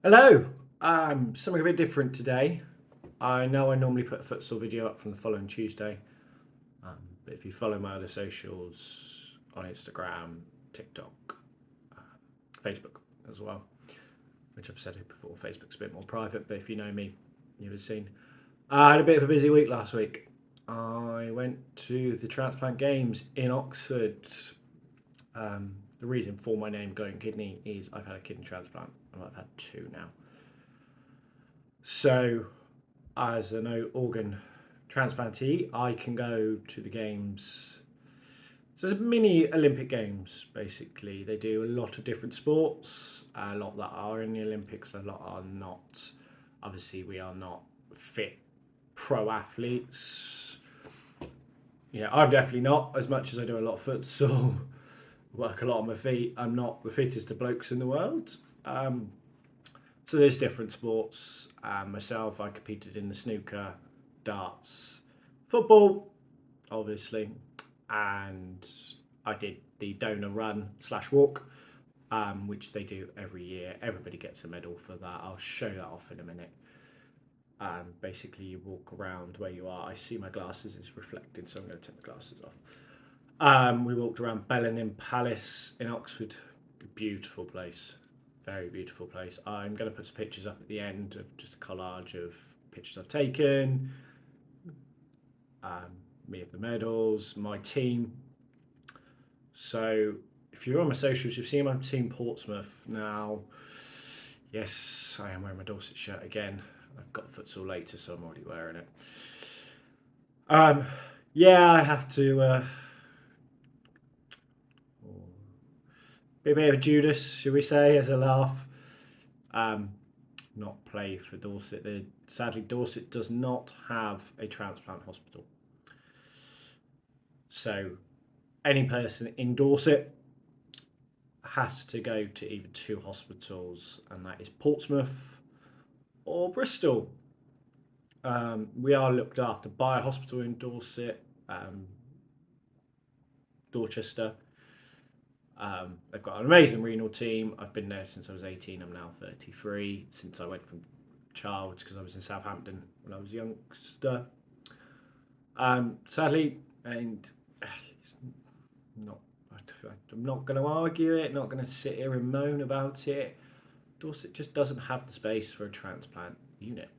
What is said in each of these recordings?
Hello. Something a bit different today. I know I normally put a futsal video up from the following Tuesday, but if you follow my other socials on Instagram, TikTok, Facebook as well, which I've said it before, Facebook's a bit more private, but if you know me, you've have seen. I had a bit of a busy week last week. I went to the Transplant Games in Oxford. The reason for my name going kidney is I've had a kidney transplant and I've had two now. So, as an organ transplantee, I can go to the games. So, it's mini Olympic Games basically. They do a lot of different sports, a lot that are in the Olympics, a lot are not. Obviously, we are not fit pro athletes. Yeah, I'm definitely not, as much as I do a lot of futsal, work a lot on my feet. I'm not the fittest of blokes in the world. So there's different sports. Myself, I competed in the snooker, darts, football, obviously, and I did the donor run slash walk, which they do every year. Everybody gets a medal for that. I'll show that off in a minute. Basically, you walk around where you are. I see my glasses is reflecting, so I'm going to take my glasses off. We walked around Bellingham Palace in Oxford. Beautiful place. Very beautiful place. I'm going to put some pictures up at the end of just a collage of pictures I've taken, me of the medals, my team. So if you're on my socials, you've seen my team Portsmouth. Now, yes, I am wearing my Dorset shirt again. I've got futsal later, so I'm already wearing it. Yeah, I have to be a bit of a Judas, should we say, as a laugh. Not play for Dorset. Sadly, Dorset does not have a transplant hospital. So any person in Dorset has to go to either two hospitals, and that is Portsmouth or Bristol. We are looked after by a hospital in Dorset, Dorchester. They've got an amazing renal team. I've been there since I was 18. I'm now 33. Since I went from child, because I was in Southampton when I was a youngster. Sadly, and not, I'm not going to argue it. Not going to sit here and moan about it. Dorset just doesn't have the space for a transplant unit.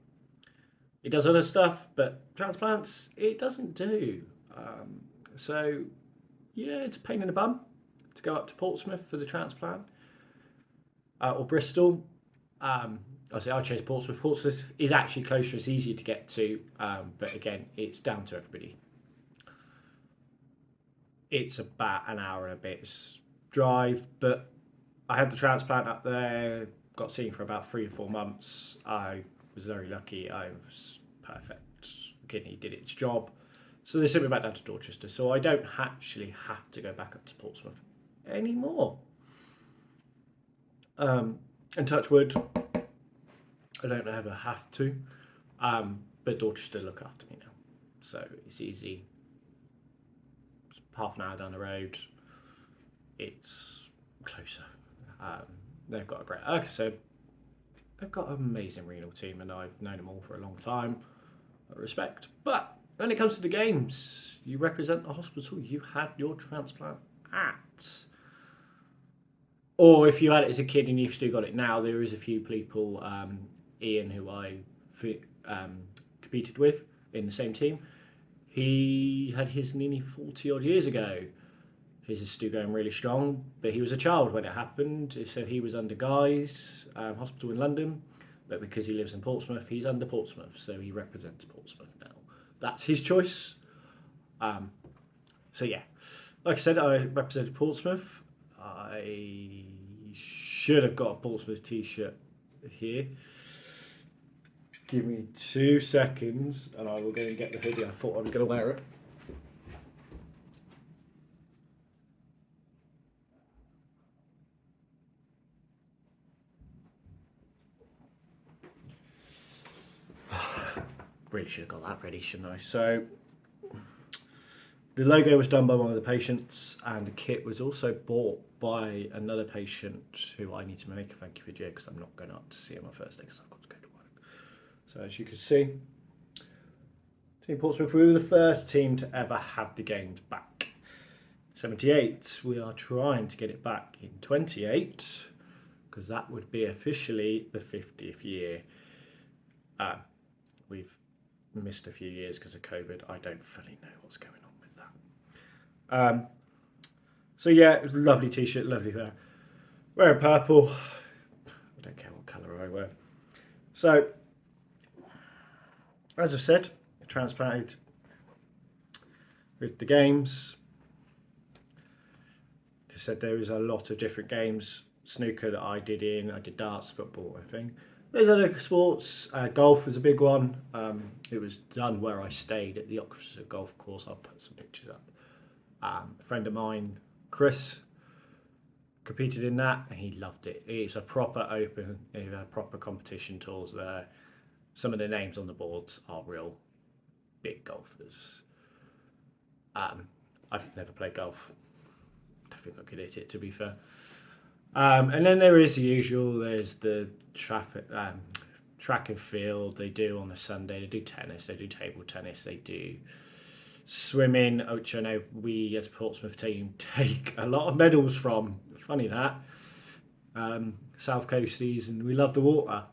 It does other stuff, but transplants it doesn't do. So yeah, it's a pain in the bum to go up to Portsmouth for the transplant, or Bristol. I say I chose Portsmouth. Portsmouth is actually closer; it's easier to get to, but again, it's down to everybody. It's about an hour and a bit drive, but I had the transplant up there. Got seen for about 3 or 4 months. I was very lucky. I was perfect. Kidney did its job. So they sent me back down to Dorchester. So I don't actually have to go back up to Portsmouth anymore. And touch wood, I don't ever have to. But Dorchester look after me now. So it's easy. It's half an hour down the road. It's closer. They've got a great, like I said, they've got an amazing renal team, and I've known them all for a long time. I respect. But when it comes to the games, you represent the hospital you had your transplant at. Or if you had it as a kid and you've still got it now, there is a few people, Ian, who I competed with in the same team. He had his nearly 40 odd years ago. His is still going really strong, but he was a child when it happened, so he was under Guy's hospital in London, but because he lives in Portsmouth, he's under Portsmouth, so he represents Portsmouth now. That's his choice. So yeah, like I said, I represented Portsmouth. I should have got a Portsmouth t-shirt here. Give me 2 seconds and I will go and get the hoodie. I thought I was going to wear it. Really should have got that ready, shouldn't I? So The logo was done by one of the patients, and the kit was also bought by another patient who I need to make a thank you video because I'm not going up to see him on Thursday because I've got to go to work. So as you can see, Team Portsmouth, we were the first team to ever have the games back. 78, we are trying to get it back in 28 because that would be officially the 50th year. We've missed a few years because of COVID. I don't fully know what's going on with that. So yeah, it was a lovely t-shirt, lovely hair. Wearing purple. I don't care what colour I wear. So, as I've said, transplanted with the games. Like I said, there is a lot of different games. Snooker that I did darts, football, I think. There's other sports. Golf was a big one. It was done where I stayed at the Oxford golf course. I'll put some pictures up. A friend of mine, Chris, competed in that and he loved it. It's a proper open, proper competition tours there. Some of the names on the boards are real big golfers. I've never played golf. I think I could hit it, to be fair. And then there is the usual. There's the track and field. They do on a Sunday. They do tennis. They do table tennis. They do swimming, which I know we as a Portsmouth team take a lot of medals from. Funny that. South Coasties, and we love the water.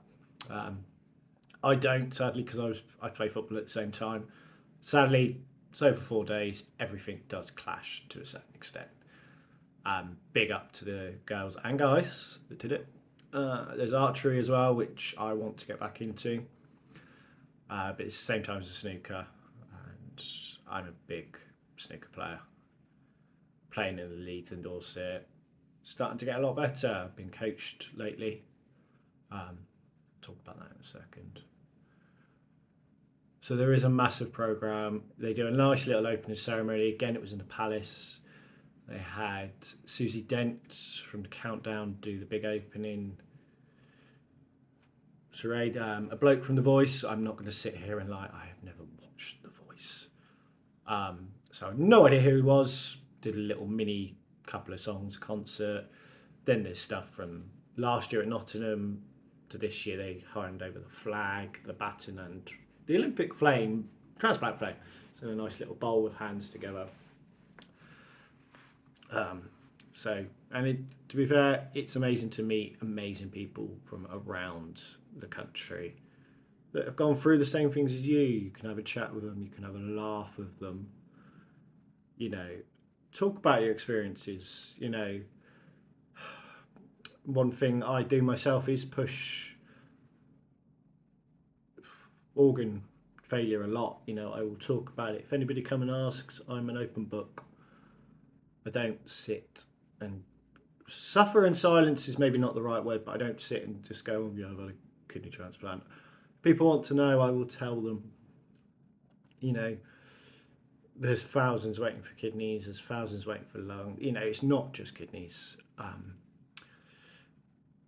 I don't, sadly, because I play football at the same time. Sadly, so for 4 days, everything does clash to a certain extent. Big up to the girls and guys that did it. There's archery as well, which I want to get back into. But it's the same time as the snooker. And I'm a big snooker player. Playing in the leagues in Dorset. Starting to get a lot better. I've been coached lately. Talk about that in a second. So there is a massive programme. They do a nice little opening ceremony. Again, it was in the Palace. They had Susie Dent from the Countdown do the big opening charade. A bloke from The Voice. I'm not going to sit here and I have never watched The Voice. So I have no idea who he was. Did a little mini couple of songs concert. Then there's stuff from last year at Nottingham to this year. They hand over the flag, the baton, and the Olympic flame, transplant flame. So a nice little bowl with hands together. To be fair, it's amazing to meet amazing people from around the country that have gone through the same things as you. You can have a chat with them, you can have a laugh with them, talk about your experiences. One thing I do myself is push organ failure a lot. I will talk about it. If anybody come and asks, I'm an open book. I don't sit and suffer in silence is maybe not the right word, but I don't sit and just go, oh, yeah, I've had a kidney transplant. People want to know, I will tell them. There's thousands waiting for kidneys, there's thousands waiting for lung. It's not just kidneys.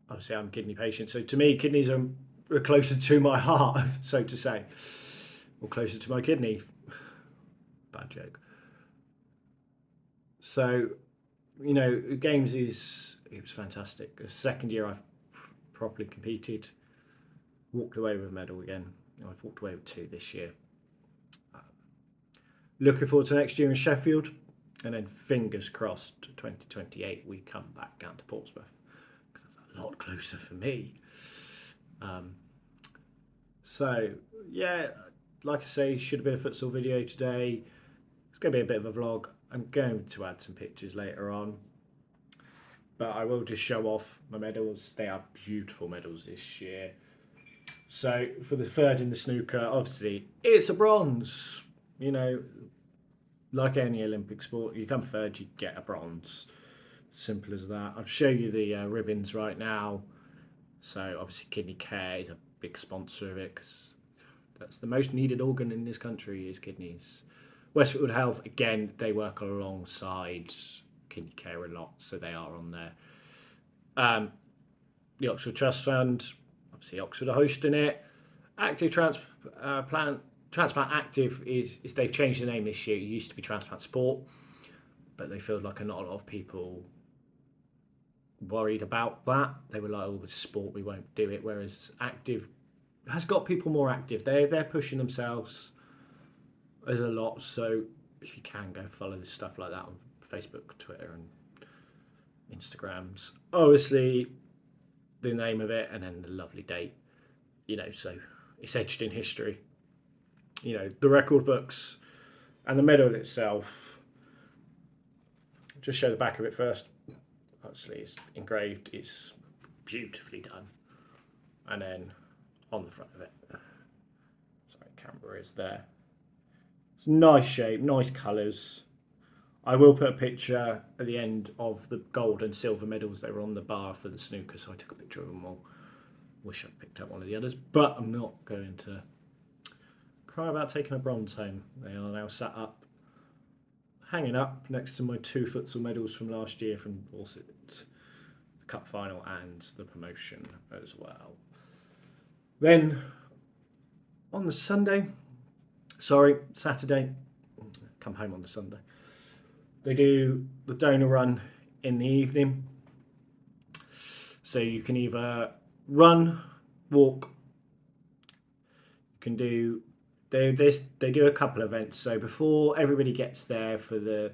Obviously, I'm a kidney patient, so to me, kidneys are closer to my heart, so to say, or closer to my kidney. Bad joke. So, games it was fantastic. The second year I've properly competed, walked away with a medal again. I've walked away with 2 this year. Looking forward to next year in Sheffield, and then fingers crossed 2028 we come back down to Portsmouth. It's a lot closer for me. So yeah, like I say, should have been a futsal video today. It's going to be a bit of a vlog. I'm going to add some pictures later on, but I will just show off my medals. They are beautiful medals this year. So for the third in the snooker, obviously it's a bronze. Like any Olympic sport, you come third, you get a bronze. Simple as that. I'll show you the ribbons right now. So obviously Kidney Care is a big sponsor of it because that's the most needed organ in this country is kidneys. Westwood Health, again, they work alongside Kidney Care a lot, so they are on there. The Oxford Trust Fund, obviously Oxford are hosting it. Active Transplant Transplant Active is they've changed the name this year. It used to be Transplant Sport, but they feel like not a lot of people worried about that. They were like, "Oh, it's sport, we won't do it." Whereas Active has got people more active. They're pushing themselves. There's a lot, so if you can go follow stuff like that on Facebook, Twitter, and Instagrams. Obviously, the name of it, and then the lovely date. So it's etched in history. The record books and the medal itself. Just show the back of it first. Obviously, it's engraved. It's beautifully done, and then on the front of it, sorry, camera is there. It's nice shape, nice colours. I will put a picture at the end of the gold and silver medals. They were on the bar for the snooker, so I took a picture of them all. Wish I'd picked up one of the others, but I'm not going to cry about taking a bronze home. They are now sat up, hanging up next to my 2 futsal medals from last year from Dorset, the cup final and the promotion as well. Then on the Saturday, come home on the Sunday, they do the donor run in the evening. So you can either run, walk, you can do, they do a couple of events. So before everybody gets there for the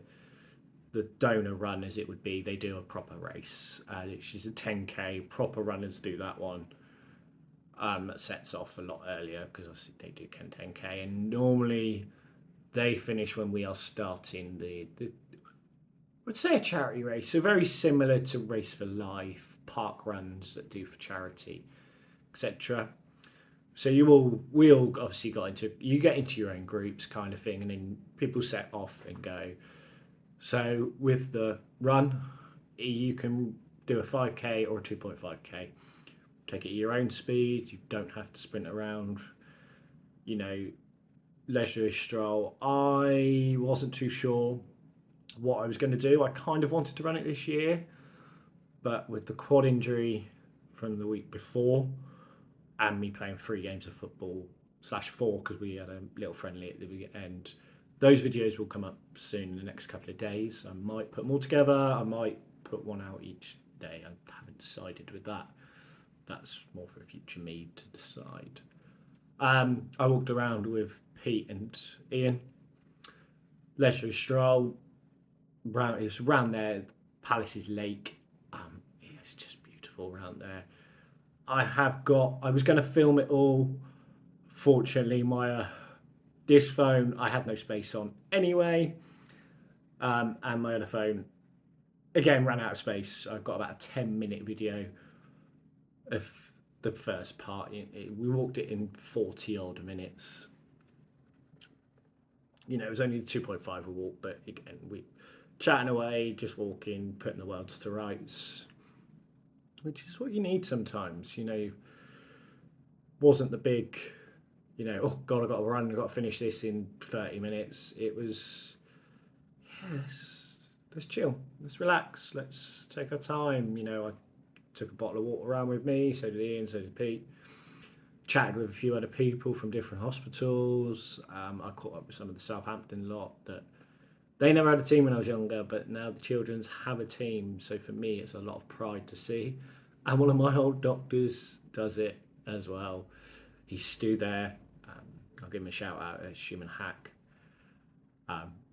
donor run, as it would be, they do a proper race, which is a 10k. Proper runners do that one. That sets off a lot earlier because obviously they do 10k, and normally they finish when we are starting the I would say a charity race, so very similar to Race for Life, park runs that do for charity, etc. So we all obviously you get into your own groups kind of thing, and then people set off and go. So with the run, you can do a 5k or a 2.5k. Take it at your own speed. You don't have to sprint around. Leisurely stroll. I wasn't too sure what I was going to do. I kind of wanted to run it this year, but with the quad injury from the week before and me playing 3 games of football /4 because we had a little friendly at the end, those videos will come up soon in the next couple of days. I might put them all together. I might put one out each day. I haven't decided with that. That's more for future me to decide. I walked around with Pete and Ian. Leisurely stroll. It's around there, Palace's Lake. It's just beautiful around there. I was going to film it all. Fortunately, this phone, I had no space on anyway. And my other phone, again, ran out of space. I've got about a 10-minute video of the first part. We walked it in 40 odd minutes. It was only 2.5 a walk, but again, we chatting away, just walking, putting the worlds to rights, which is what you need sometimes. Wasn't the big, oh God, I've got to run, I've got to finish this in 30 minutes. It was, let's chill, let's relax, let's take our time. I took a bottle of water around with me, so did Ian, so did Pete. Chatted with a few other people from different hospitals. I caught up with some of the Southampton lot that they never had a team when I was younger, but now the Children's have a team. So for me, it's a lot of pride to see. And one of my old doctors does it as well. He's Stu there. I'll give him a shout out, Schumann Hack.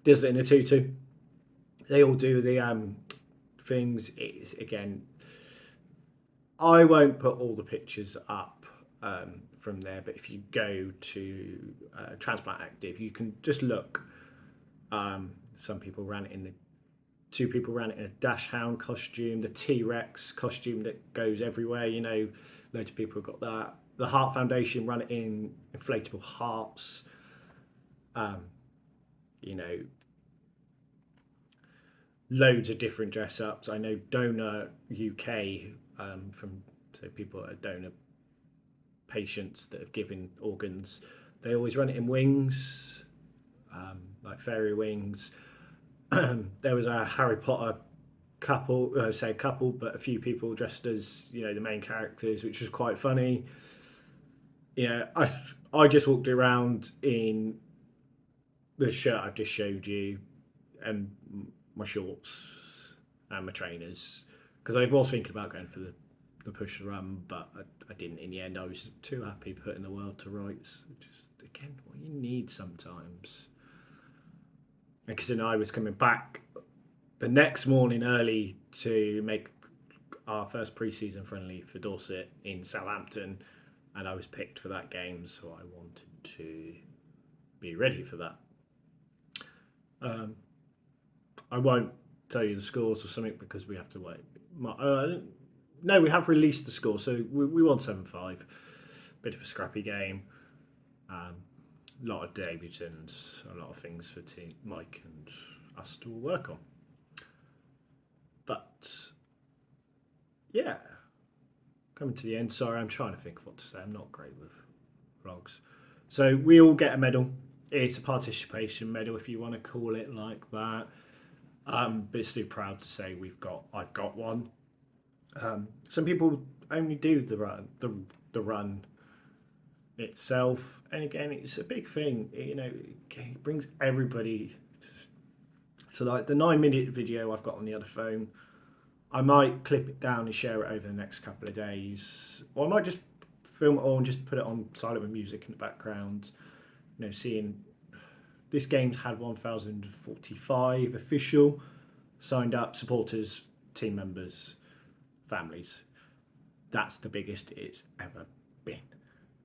Does it in a tutu. They all do the things. It's, again, I won't put all the pictures up from there, but if you go to Transplant Active, you can just look. Some people ran it in 2 people ran it in a dash hound costume, the T-Rex costume that goes everywhere. Loads of people have got that. The Heart Foundation ran it in inflatable hearts. Loads of different dress ups. I know Donor UK so people that are donor patients that have given organs, they always run it in wings, like fairy wings. There was a Harry Potter couple, but a few people dressed as the main characters, which was quite funny. I just walked around in the shirt I've just showed you and my shorts and my trainers because I was thinking about going for the push and run, but I didn't in the end. I was too happy putting the world to rights, which is again what you need sometimes. Because then I was coming back the next morning early to make our first pre-season friendly for Dorset in Southampton, and I was picked for that game, so I wanted to be ready for that. Um, I won't tell you the scores or something because we have to wait. No, we have released the score, so we won 7-5. Bit of a scrappy game. A lot of debutants, a lot of things for team Mike and us to work on. But yeah, coming to the end. Sorry, I'm trying to think of what to say. I'm not great with vlogs. So we all get a medal. It's a participation medal, if you want to call it like that. But still proud to say I've got one. Some people only do the run itself, and again, it's a big thing. It brings everybody. So like the 9-minute video I've got on the other phone, I might clip it down and share it over the next couple of days, or I might just film it all and just put it on silent with music in the background. Seeing this game's had 1,045 official signed up supporters, team members, families. That's the biggest it's ever been.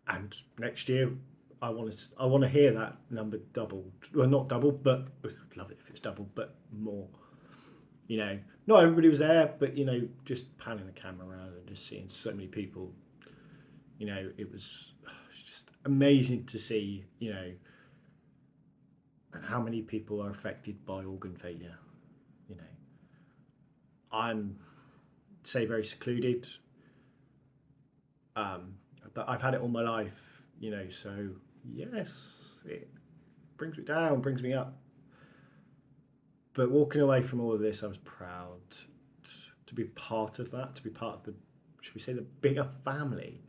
And next year, I want to hear that number doubled. Well, not doubled, but I'd love it if it's doubled, but more. Not everybody was there, but just panning the camera around and just seeing so many people. It was just amazing to see. And how many people are affected by organ failure. I'm say very secluded, but I've had it all my life. So yes, it brings me down, brings me up. But walking away from all of this, I was proud to be part of that, to be part of the, should we say, the bigger family.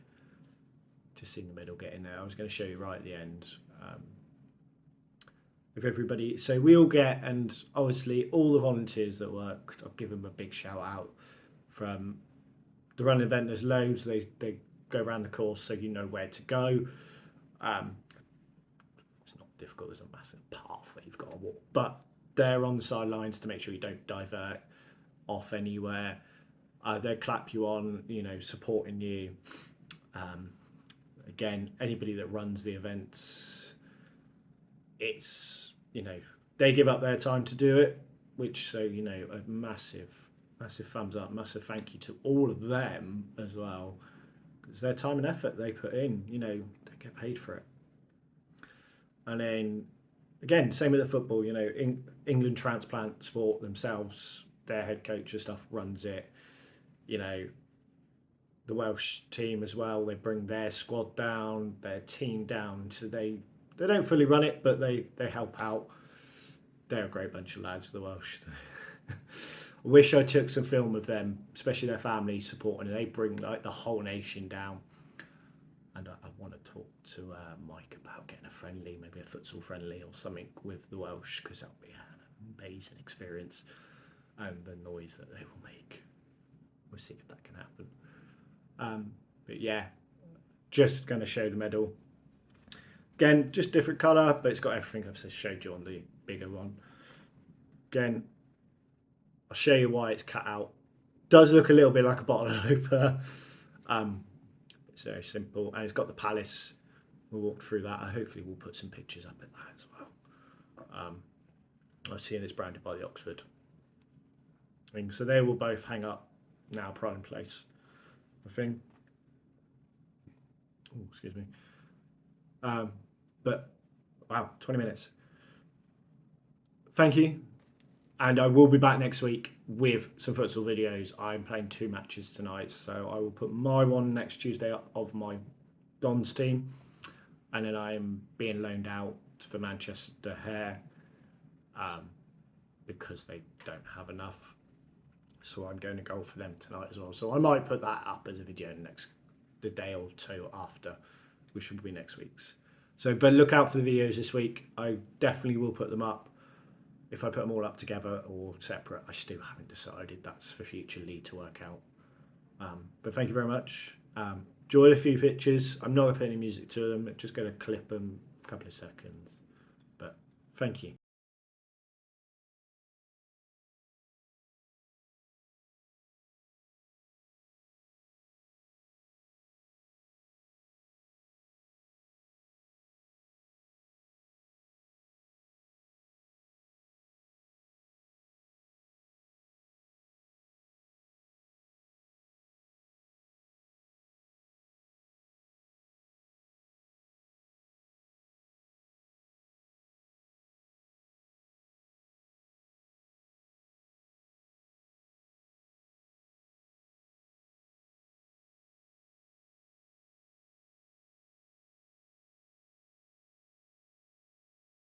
To see the medal get in there. I was going to show you right at the end. With everybody, so we all get, and obviously all the volunteers that work, I'll give them a big shout out. From the run event, there's loads. They go around the course, so you know where to go. It's not difficult. There's a massive path where you've got to walk, but they're on the sidelines to make sure you don't divert off anywhere. They clap you on, supporting you. Again, anybody that runs the events, it's they give up their time to do it, which a massive thumbs up, massive thank you to all of them as well, because their time and effort they put in, they get paid for it. And then again, same with the football. England Transplant Sport themselves, their head coach and stuff runs it. The Welsh team as well. They bring their squad down, their team down, so they don't fully run it, but they help out. They're a great bunch of lads, the Welsh. I wish I took some film of them, especially their family supporting. They bring like the whole nation down. And I want to talk to Mike about getting a friendly, maybe a futsal friendly or something with the Welsh, because that'll be an amazing experience. And the noise that they will make, we'll see if that can happen. But yeah, just going to show the medal. Again, just different colour, but it's got everything I've just showed you on the bigger one. Again, I'll show you why it's cut out. Does look a little bit like a bottle opener. It's very simple, and it's got the palace. We'll walk through that. Hopefully we'll put some pictures up at that as well. I've seen it's branded by the Oxford. So they will both hang up now, pride in place. The thing. Oh, excuse me. But wow, 20 minutes. Thank you. And I will be back next week with some futsal videos. I'm playing 2 matches tonight, so I will put my one next Tuesday up of my Dons team, and then I'm being loaned out for Manchester Hare because they don't have enough. So I'm going to go for them tonight as well. So I might put that up as a video the day or two after, which will be next week's. So, but look out for the videos this week. I definitely will put them up. If I put them all up together or separate, I still haven't decided. That's for future Lee to work out. But thank you very much. Enjoyed a few pictures. I'm not going to put any music to them. I'm just going to clip them a couple of seconds. But thank you.